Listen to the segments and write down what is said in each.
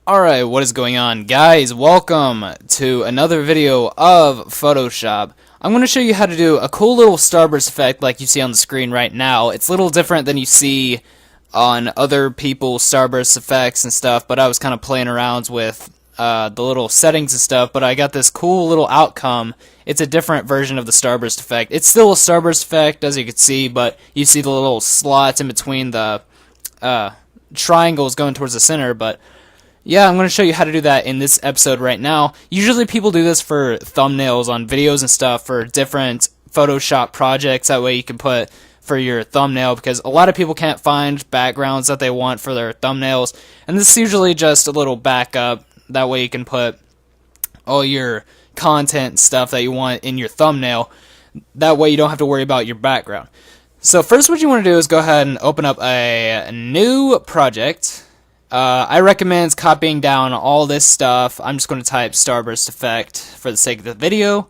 Alright, what is going on, guys? Welcome to another video of Photoshop. I'm going to show you how to do a cool little starburst effect like you see on the screen right now. It's a little different than you see on other people's starburst effects and stuff, but I was kind of playing around with the little settings and stuff, but I got this cool little outcome. It's a different version of the starburst effect. It's still a starburst effect, as you can see, but you see the little slots in between the triangles going towards the center, but yeah, I'm going to show you how to do that in this episode right now. Usually people do this for thumbnails on videos and stuff for different Photoshop projects. That way you can put for your thumbnail, because a lot of people can't find backgrounds that they want for their thumbnails. And this is usually just a little backup. That way you can put all your content and stuff that you want in your thumbnail. That way you don't have to worry about your background. So first what you want to do is go ahead and open up a new project. I recommend copying down all this stuff. I'm just going to type Starburst effect for the sake of the video.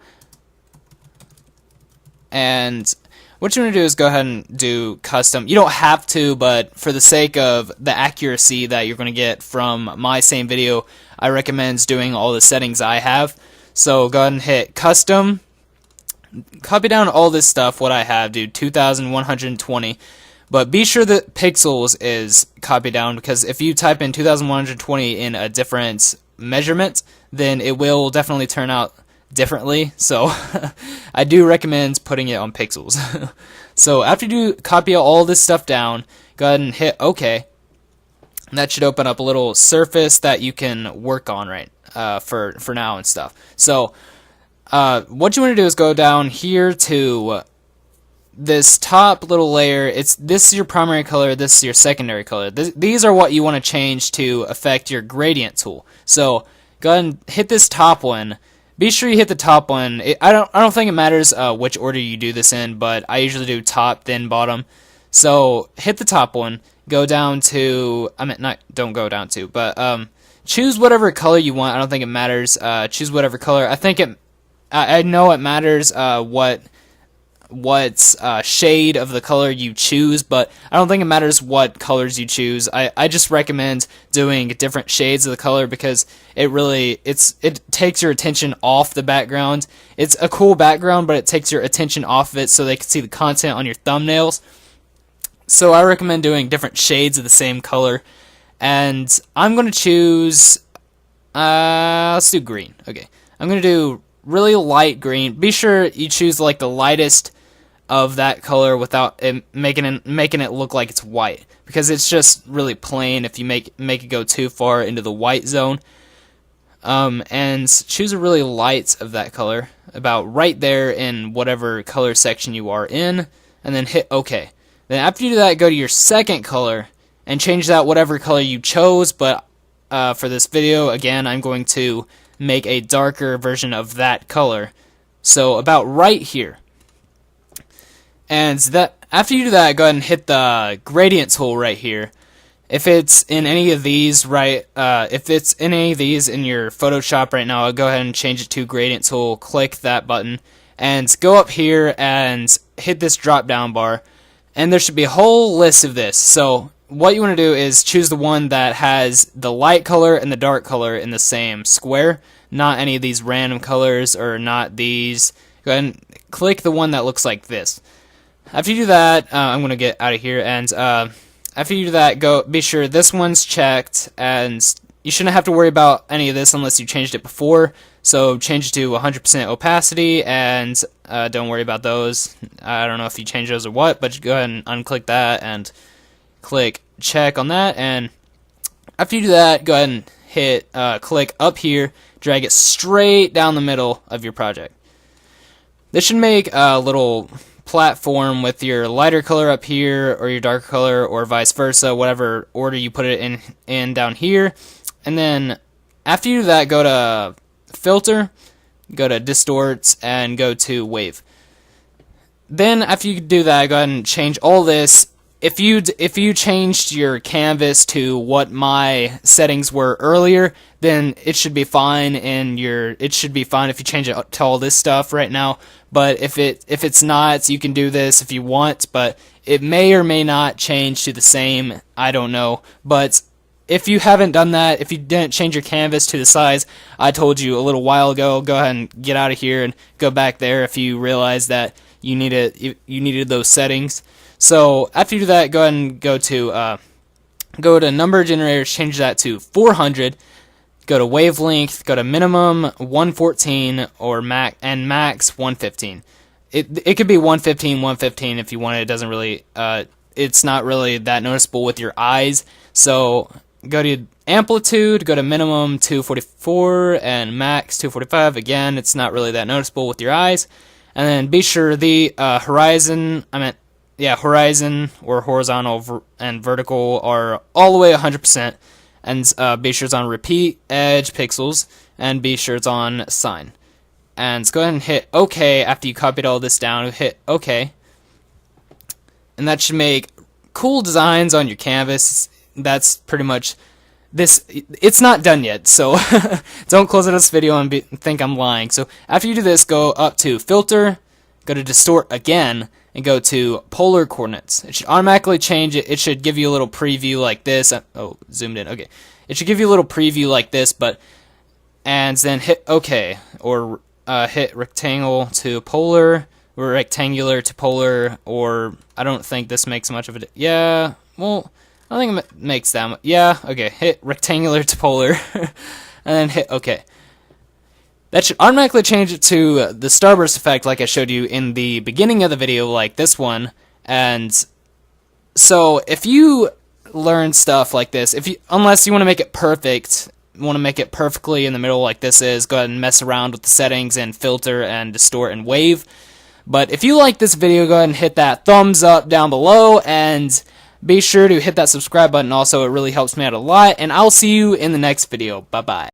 And what you're going to do is go ahead and do custom. You don't have to, but for the sake of the accuracy that you're going to get from my same video, I recommend doing all the settings I have. So go ahead and hit custom. Copy down all this stuff, what I have, do 2120. But be sure that pixels is copied down, because if you type in 2120 in a different measurement, then it will definitely turn out differently. So I do recommend putting it on pixels. So after you copy all this stuff down, go ahead and hit OK. And that should open up a little surface that you can work on for now and stuff. So what you want to do is go down here to this top little layer. This is your primary color, this is your secondary color. These are what you want to change to affect your gradient tool. So go ahead and hit this top one. Be sure you hit the top one. I don't think it matters which order you do this in, but I usually do top then bottom. So hit the top one, go down to, don't go down to, but choose whatever color you want. I don't think it matters. Choose whatever color. I know it matters what shade of the color you choose, but I don't think it matters what colors you choose. I just recommend doing different shades of the color, because it takes your attention off the background. It's a cool background, but it takes your attention off of it so they can see the content on your thumbnails. So I recommend doing different shades of the same color, and I'm going to choose, let's do green. Okay, I'm going to do really light green. Be sure you choose like the lightest of that color without it making it look like it's white, because it's just really plain if you make it go too far into the white zone. And choose a really light of that color, about right there in whatever color section you are in, and then hit OK. Then after you do that, go to your second color and change that whatever color you chose, but for this video, again, I'm going to make a darker version of that color, so about right here. And after you do that, go ahead and hit the gradient tool right here. If it's in any of these if it's in any of these in your Photoshop right now, I'll go ahead and change it to gradient tool. Click that button and go up here and hit this drop down bar, and there should be a whole list of this. So what you want to do is choose the one that has the light color and the dark color in the same square, not any of these random colors, or not these. Go ahead and click the one that looks like this. After you do that, I'm going to get out of here, and after you do that, be sure this one's checked, and you shouldn't have to worry about any of this unless you changed it before. So change it to 100% opacity, and don't worry about those. I don't know if you change those or what, but go ahead and unclick that and click check on that. And after you do that, go ahead and hit click up here, drag it straight down the middle of your project. This should make a little platform with your lighter color up here, or your darker color, or vice versa, whatever order you put it in down here. And then after you do that, go to filter, go to distort, and go to wave. Then after you do that, go ahead and change all this if you changed your canvas to what my settings were earlier, then it should be fine, and it should be fine if you change it to all this stuff right now. But if it's not, you can do this if you want, but it may or may not change to the same. I don't know. But if you haven't done that, if you didn't change your canvas to the size I told you a little while ago, go ahead and get out of here and go back there if you realize that you needed those settings. So after you do that, go ahead and go to number generators, change that to 400. Go to wavelength, go to minimum 114 or max 115. It could be 115 if you want it. It doesn't really it's not really that noticeable with your eyes. So go to amplitude, go to minimum 244 and max 245. Again, it's not really that noticeable with your eyes. And then be sure the horizon or horizontal and vertical are all the way 100%. And be sure it's on repeat, edge, pixels, and be sure it's on sign. And go ahead and hit OK after you copied all this down. Hit OK. And that should make cool designs on your canvas. That's pretty much this. It's not done yet, so don't close out this video and think I'm lying. So after you do this, go up to filter, go to distort again, and go to polar coordinates. It should automatically change it. It should give you a little preview like this. Oh, zoomed in. Okay. It should give you a little preview like this, and then hit OK, or hit rectangular to polar, or I don't think this makes much of it. Yeah, well, I don't think it makes that much. Yeah, okay. Hit rectangular to polar, and then hit OK. That should automatically change it to the Starburst effect like I showed you in the beginning of the video, like this one. And so if you learn stuff like this, unless you want to make it perfect, want to make it perfectly in the middle like this is, go ahead and mess around with the settings and filter and distort and wave. But if you like this video, go ahead and hit that thumbs up down below, and be sure to hit that subscribe button also. It really helps me out a lot, and I'll see you in the next video. Bye-bye.